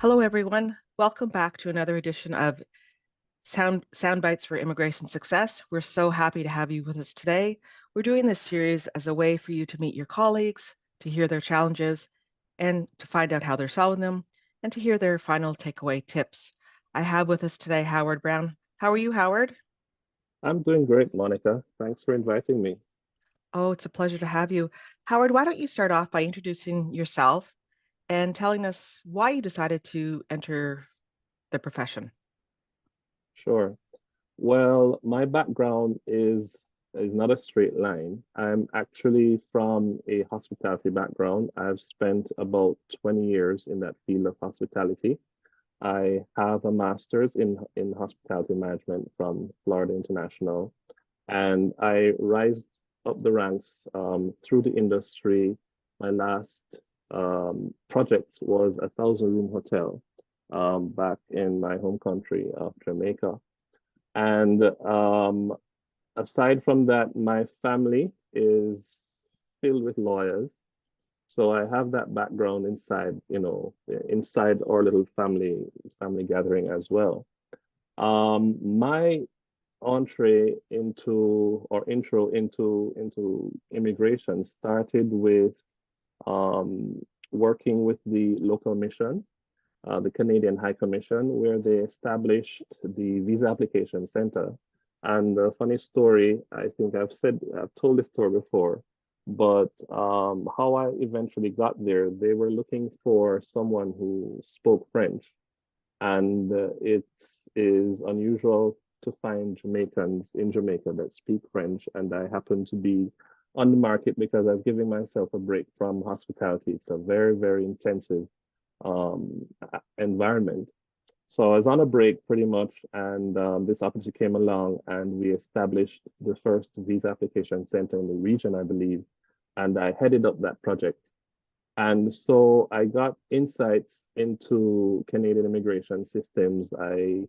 Hello, everyone. Welcome back to another edition of Sound Bites for Immigration Success. We're so happy to have you with us today. We're doing this series as a way for you to meet your colleagues, to hear their challenges, and to find out how they're solving them, and to hear their final takeaway tips. I have with us today Howard Brown. How are you, Howard? I'm doing great, Monica. Thanks for inviting me. Oh, it's a pleasure to have you. Howard, why don't you start off by introducing yourself and telling us why you decided to enter the profession? Sure. Well, my background is not a straight line. I'm actually from a hospitality background. I've spent about 20 years in that field of hospitality. I have a master's in hospitality management from Florida International, and I rised up the ranks through the industry. My last project was a 1,000-room hotel back in my home country of Jamaica. And aside from that, my family is filled with lawyers. So I have that background inside, inside our little family gathering as well. My entree into or intro into immigration started with working with the local mission, the Canadian High Commission, where they established the Visa Application Center. And a funny story, I think I've told this story before, but how I eventually got there, they were looking for someone who spoke French. And it is unusual to find Jamaicans in Jamaica that speak French. And I happen to be on the market because I was giving myself a break from hospitality. It's a very, very intensive environment. So I was on a break pretty much, and this opportunity came along, and we established the first visa application center in the region, I believe, and I headed up that project. And so I got insights into Canadian immigration systems. I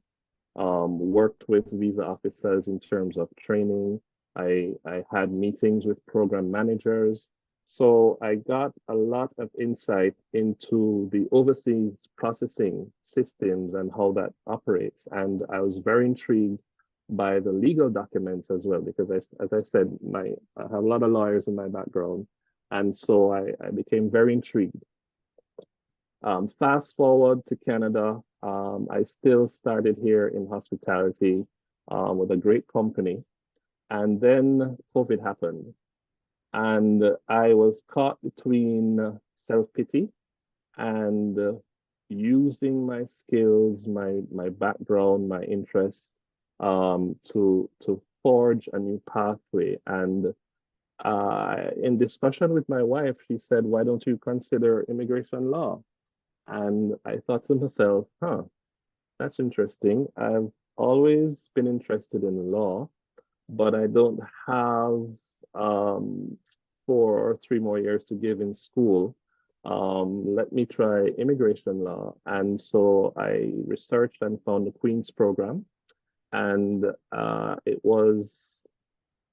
worked with visa officers in terms of training. I had meetings with program managers. So I got a lot of insight into the overseas processing systems and how that operates. And I was very intrigued by the legal documents as well, because as I said, I have a lot of lawyers in my background. And so I became very intrigued. Fast forward to Canada, I still started here in hospitality with a great company. And then COVID happened. And I was caught between self-pity and using my skills, my background, my interest to forge a new pathway. And in discussion with my wife, she said, "Why don't you consider immigration law?" And I thought to myself, huh, that's interesting. I've always been interested in law, but I don't have 4 or 3 more years to give in school. Let me try immigration law. And so I researched and found the Queen's program, and it was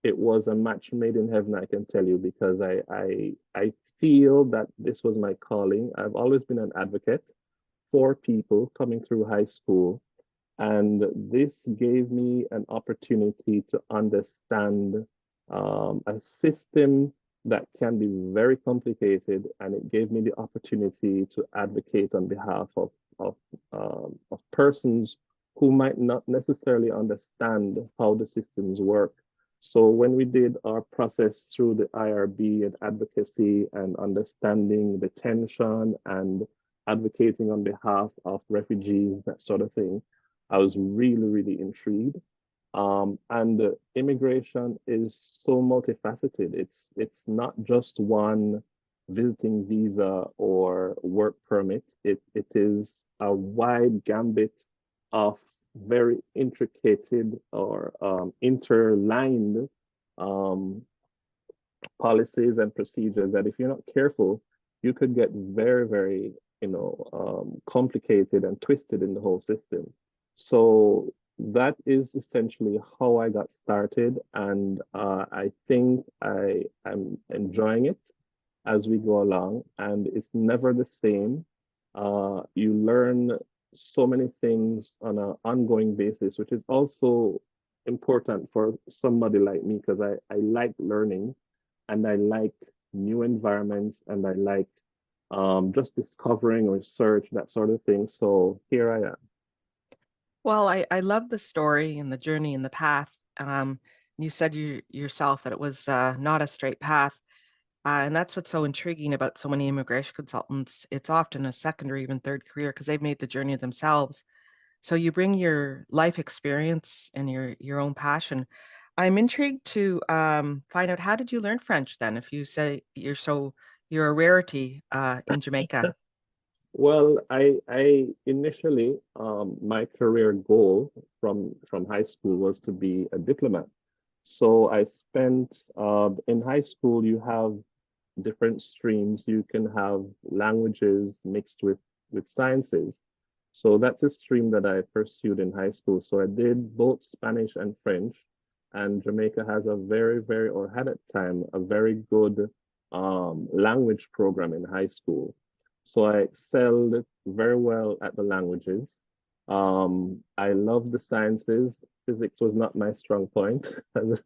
a match made in heaven, I can tell you, because I feel that this was my calling. I've always been an advocate for people coming through high school, and this gave me an opportunity to understand a system that can be very complicated, and it gave me the opportunity to advocate on behalf of persons who might not necessarily understand how the systems work. So when we did our process through the IRB and advocacy and understanding the tension and advocating on behalf of refugees, that sort of thing, I was really, really intrigued. And immigration is so multifaceted. It's not just one visiting visa or work permit. It is a wide gambit of very intricate or interlined um, policies and procedures that if you're not careful, you could get very, very, complicated and twisted in the whole system. So that is essentially how I got started, and I think I am enjoying it as we go along, and it's never the same. You learn so many things on an ongoing basis, which is also important for somebody like me because I like learning and I like new environments and I like just discovering research, that sort of thing. So here I am. Well, I love the story and the journey and the path. You said yourself that it was not a straight path. And that's what's so intriguing about so many immigration consultants. It's often a second or even third career because they've made the journey themselves. So you bring your life experience and your own passion. I'm intrigued to find out, how did you learn French then? If you say you're a rarity in Jamaica. Well, I initially my career goal from high school was to be a diplomat. So I spent in high school you have different streams. You can have languages mixed with sciences. So that's a stream that I pursued in high school. So I did both Spanish and French. And Jamaica has a very, or had at the time, a very good language program in high school. So I excelled very well at the languages. I love the sciences. Physics was not my strong point, but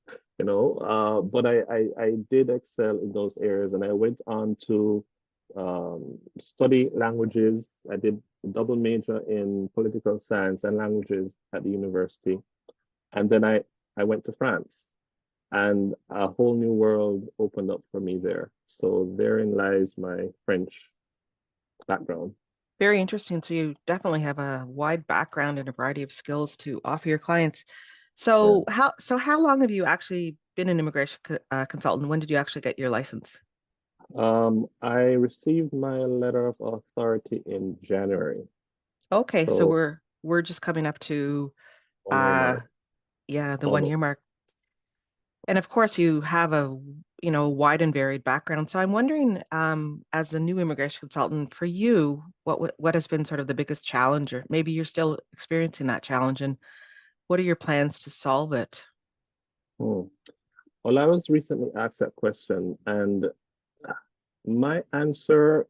I did excel in those areas, and I went on to study languages. I did a double major in political science and languages at the university, and then I went to France, and a whole new world opened up for me there. So therein lies my French background. Very interesting. So you definitely have a wide background and a variety of skills to offer your clients. Yeah. So how long have you actually been an immigration consultant? When did you actually get your license? I received my letter of authority in January, Okay, so so we're just coming up to 1 year uh mark, yeah, the one almost. year mark. And of course you have a wide and varied background. So I'm wondering, as a new immigration consultant, for you, what has been sort of the biggest challenge, or maybe you're still experiencing that challenge, and what are your plans to solve it? Hmm. Well, I was recently asked that question, and my answer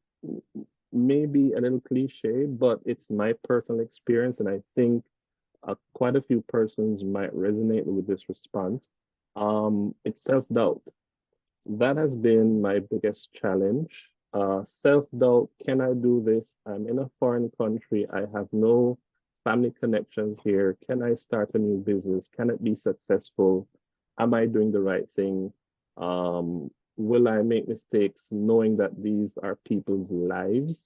may be a little cliche, but it's my personal experience, and I think quite a few persons might resonate with this response. It's self-doubt. That has been my biggest challenge. Self-doubt, can I do this? I'm in a foreign country. I have no family connections here. Can I start a new business? Can it be successful? Am I doing the right thing? Will I make mistakes knowing that these are people's lives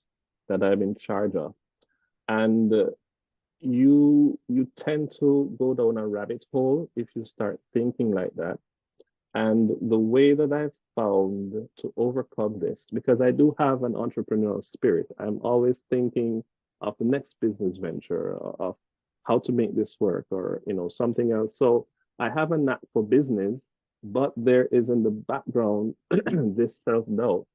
that I'm in charge of? And you tend to go down a rabbit hole if you start thinking like that. And the way that I've found to overcome this, because I do have an entrepreneurial spirit, I'm always thinking of the next business venture, of how to make this work, or something else. So I have a knack for business, but there is in the background this self-doubt.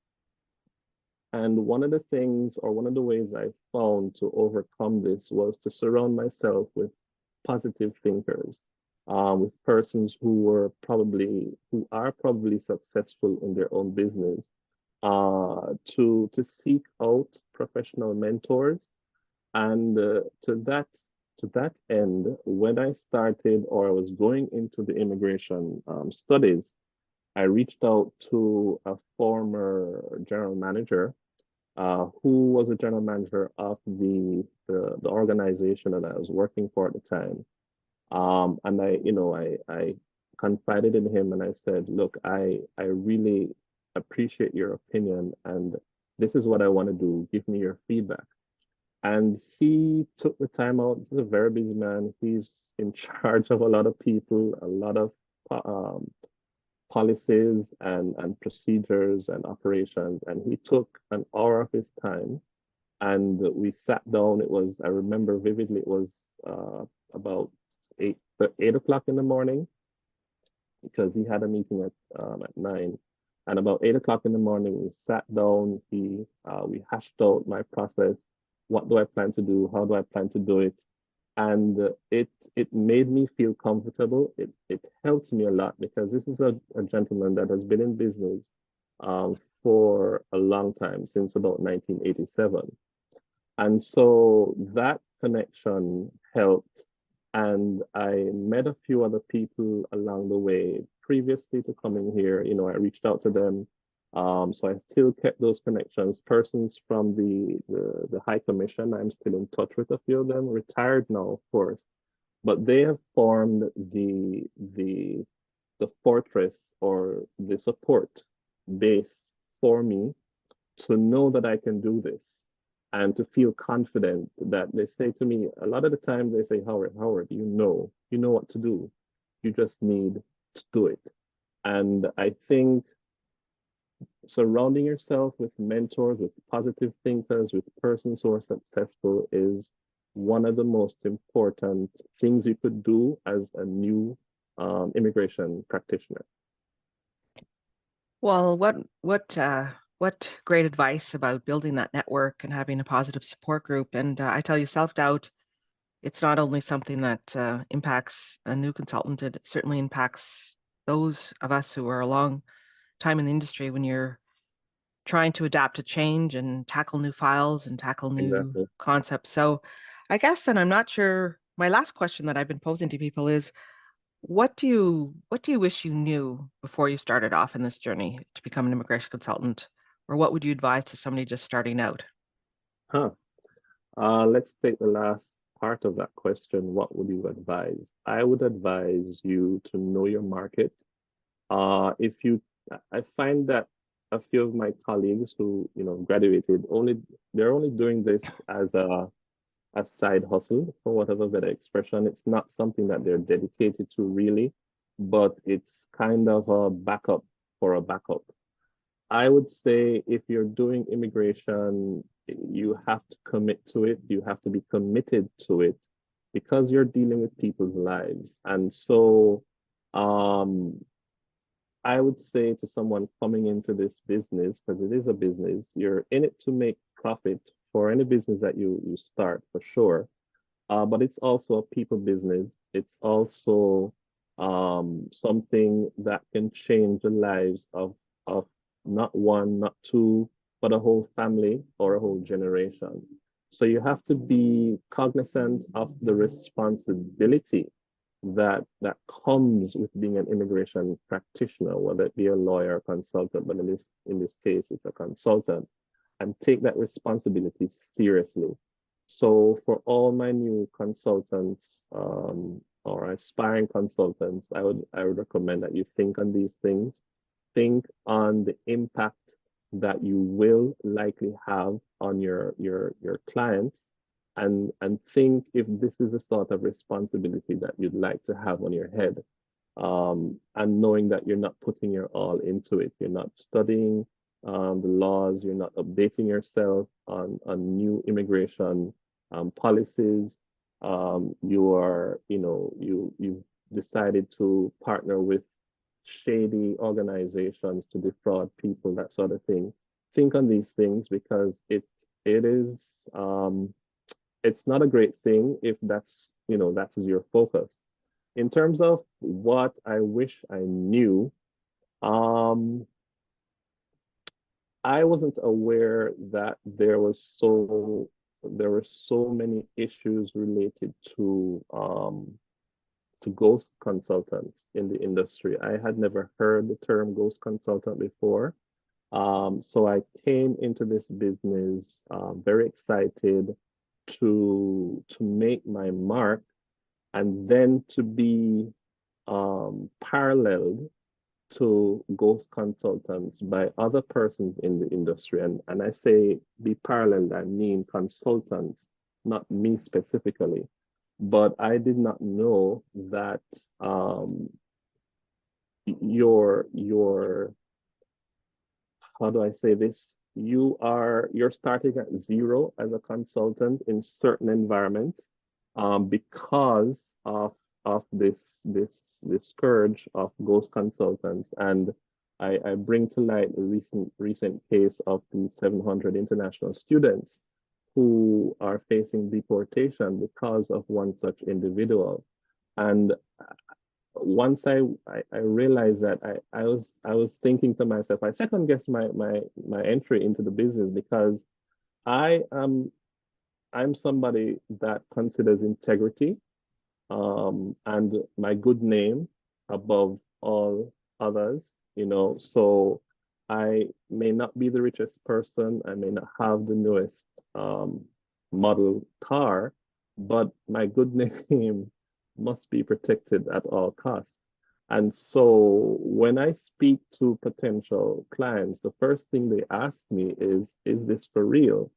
And one of the things, or one of the ways I found to overcome this was to surround myself with positive thinkers, with persons who are probably successful in their own business, to seek out professional mentors. And to that end, when I started or I was going into the immigration studies, I reached out to a former general manager who was a general manager of the organization that I was working for at the time. And I confided in him and I said, look, I really appreciate your opinion and this is what I want to do. Give me your feedback. And he took the time out. He's a very busy man. He's in charge of a lot of people, a lot of um, policies and procedures and operations. And he took an hour of his time and we sat down. I remember vividly, it was about 8 o'clock in the morning because he had a meeting at 9. And about 8 o'clock in the morning, we sat down. We hashed out my process. What do I plan to do? How do I plan to do it? And it made me feel comfortable. It helped me a lot because this is a gentleman that has been in business for a long time, since about 1987. And so that connection helped. And I met a few other people along the way previously to coming here. You know, I reached out to them. So I still kept those connections. Persons from the High Commission, I'm still in touch with a few of them, retired now, of course, but they have formed the fortress or the support base for me to know that I can do this and to feel confident that they say to me, a lot of the time they say, Howard, you know what to do. You just need to do it. And I think surrounding yourself with mentors, with positive thinkers, with persons who are successful is one of the most important things you could do as a new immigration practitioner. Well, what great advice about building that network and having a positive support group. And I tell you, self-doubt, it's not only something that impacts a new consultant, it certainly impacts those of us who are a long time in the industry when you're trying to adapt to change and tackle new files and tackle new Exactly. concepts. So I guess then I'm not sure. My last question that I've been posing to people is what do you wish you knew before you started off in this journey to become an immigration consultant? Or what would you advise to somebody just starting out? Huh. Let's take the last part of that question. What would you advise? I would advise you to know your market. If you, I find that a few of my colleagues who, you know, graduated they're only doing this as a side hustle, for whatever better expression. It's not something that they're dedicated to really, but it's kind of a backup for a backup. I would say if you're doing immigration, you have to commit to it. You have to be committed to it because you're dealing with people's lives. And so um, I would say to someone coming into this business, because it is a business, you're in it to make profit for any business that you start for sure. But it's also a people business. It's also something that can change the lives of not one, not two, but a whole family or a whole generation. So you have to be cognizant of the responsibility that comes with being an immigration practitioner, whether it be a lawyer or consultant, but in this case, it's a consultant, and take that responsibility seriously. So for all my new consultants or aspiring consultants, I would recommend that you think on these things. Think on the impact that you will likely have on your clients and think if this is the sort of responsibility that you'd like to have on your head. And knowing that you're not putting your all into it. You're not studying the laws, you're not updating yourself on new immigration policies. You are, you've decided to partner with shady organizations to defraud people, that sort of thing. Think on these things because it is it's not a great thing if that is your focus. In terms of what I wish I knew, um, I wasn't aware that there were so many issues related to ghost consultants in the industry. I had never heard the term ghost consultant before. So I came into this business very excited to make my mark and then to be paralleled to ghost consultants by other persons in the industry. And I say be paralleled, I mean consultants, not me specifically. But I did not know that your how do I say this? You're starting at zero as a consultant in certain environments because of this scourge of ghost consultants. And I bring to light a recent case of the 700 international students who are facing deportation because of one such individual. And once I realized that I was thinking to myself, I second guessed my entry into the business because I am I'm somebody that considers integrity and my good name above all others, you know. So I may not be the richest person, I may not have the newest model car, but my good name must be protected at all costs. And so when I speak to potential clients, the first thing they ask me is this for real?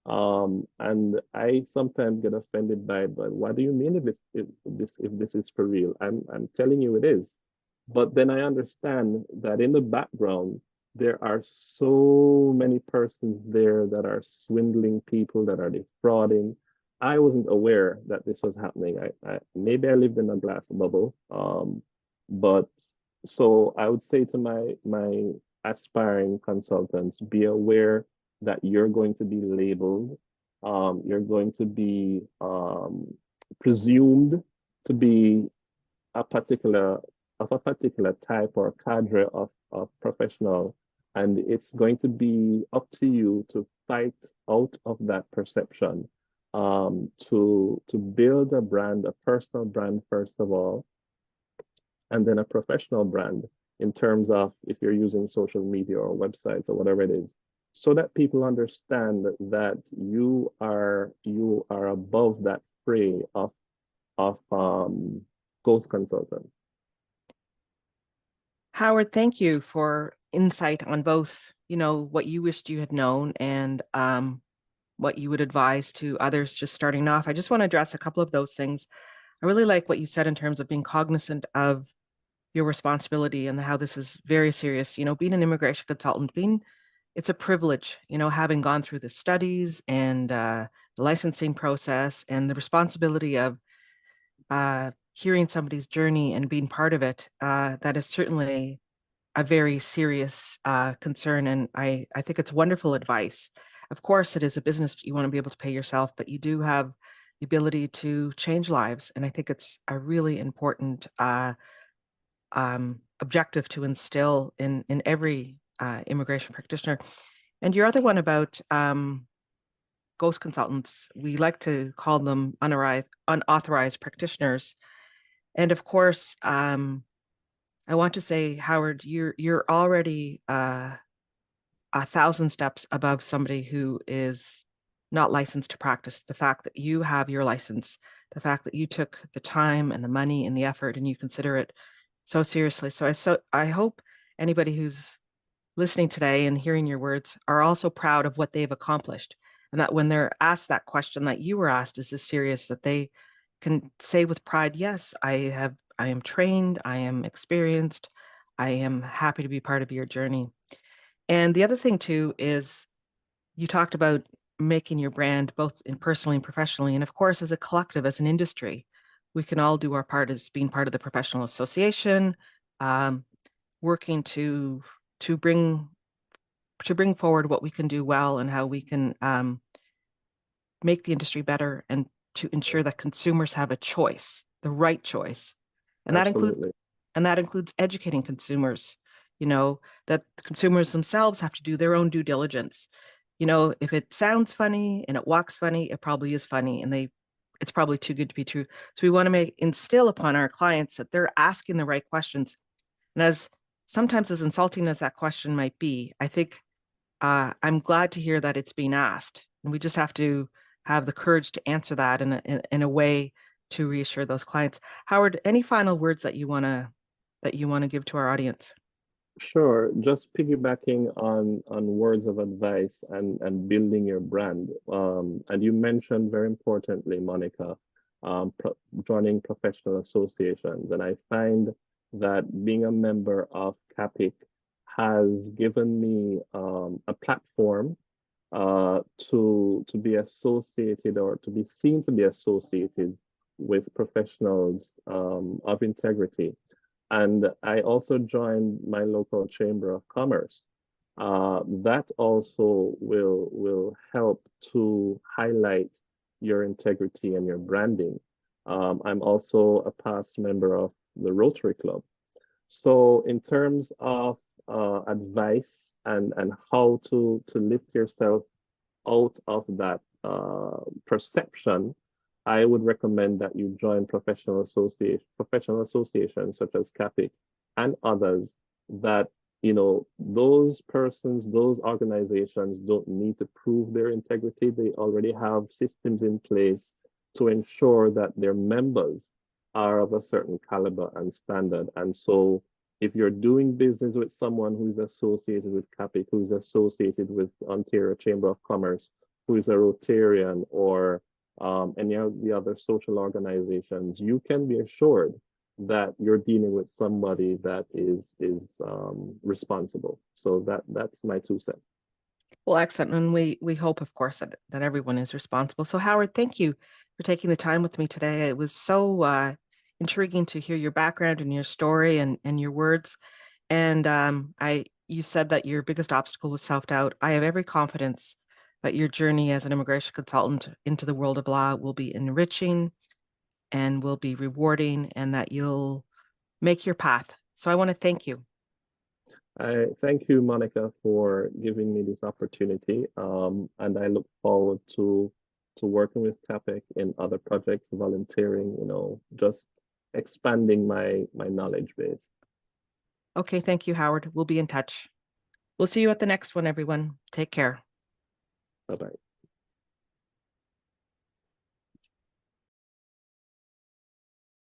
And I sometimes get offended by it, but what do you mean if this is for real? I'm telling you it is. But then I understand that in the background, there are so many persons there that are swindling people, that are defrauding. I wasn't aware that this was happening. I maybe I lived in a glass bubble. But so I would say to my aspiring consultants, be aware that you're going to be labeled, you're going to be presumed to be a particular a particular type or cadre of professional, and it's going to be up to you to fight out of that perception, to build a brand, a personal brand first of all, and then a professional brand in terms of if you're using social media or websites or whatever it is, so that people understand that you are above that fray of ghost consultant. Howard, thank you for insight on both, what you wished you had known and what you would advise to others just starting off. I just want to address a couple of those things. I really like what you said in terms of being cognizant of your responsibility and how this is very serious. Being an immigration consultant, it's a privilege, having gone through the studies and the licensing process and the responsibility of hearing somebody's journey and being part of it. That is certainly a very serious concern. And I think it's wonderful advice. Of course, it is a business you want to be able to pay yourself, but you do have the ability to change lives. And I think it's a really important objective to instill in every immigration practitioner. And your other one about ghost consultants, we like to call them unauthorized practitioners. And of course, I want to say, Howard, you're already 1,000 steps above somebody who is not licensed to practice. The fact that you have your license, the fact that you took the time and the money and the effort and you consider it so seriously. So I hope anybody who's listening today and hearing your words are also proud of what they've accomplished. And that when they're asked that question that you were asked, is this serious, that they can say with pride, yes, I am trained, I am experienced, I am happy to be part of your journey. And the other thing too is you talked about making your brand both in personally and professionally. And of course, as a collective, as an industry, we can all do our part as being part of the professional association, um, working to bring forward what we can do well and how we can make the industry better and to ensure that consumers have a choice, the right choice. And Absolutely. that includes educating consumers, that consumers themselves have to do their own due diligence. If it sounds funny and it walks funny, it probably is funny and it's probably too good to be true. So we want to instill upon our clients that they're asking the right questions. And sometimes as insulting as that question might be, I think I'm glad to hear that it's being asked. And we just have to have the courage to answer that in a way to reassure those clients. Howard, any final words that you want to give to our audience? Sure. Just piggybacking on words of advice and building your brand. And you mentioned very importantly, Monica, joining professional associations. And I find that being a member of CAPIC has given me a platform to be associated or to be seen to be associated with professionals of integrity. And I also joined my local chamber of commerce. That also will help to highlight your integrity and your branding. I'm also a past member of the Rotary Club. So in terms of advice and how to lift yourself out of that perception, I would recommend that you join professional associations such as CAPIC and others that, those persons, those organizations don't need to prove their integrity. They already have systems in place to ensure that their members are of a certain caliber and standard. And so if you're doing business with someone who's associated with CAPIC, who's associated with Ontario Chamber of Commerce, who is a Rotarian or any of the other social organizations, you can be assured that you're dealing with somebody that is responsible. So that's my 2 cents. Well, excellent. And we hope, of course, that everyone is responsible. So, Howard, thank you for taking the time with me today. It was so intriguing to hear your background and your story and your words. And you said that your biggest obstacle was self-doubt. I have every confidence that your journey as an immigration consultant into the world of law will be enriching and will be rewarding, and that you'll make your path. So I want to thank you. I thank you, Monica, for giving me this opportunity. And I look forward to working with CAPIC in other projects, volunteering, just expanding my knowledge base. Okay, thank you, Howard. We'll be in touch. We'll see you at the next one, everyone. Take care. Bye-bye.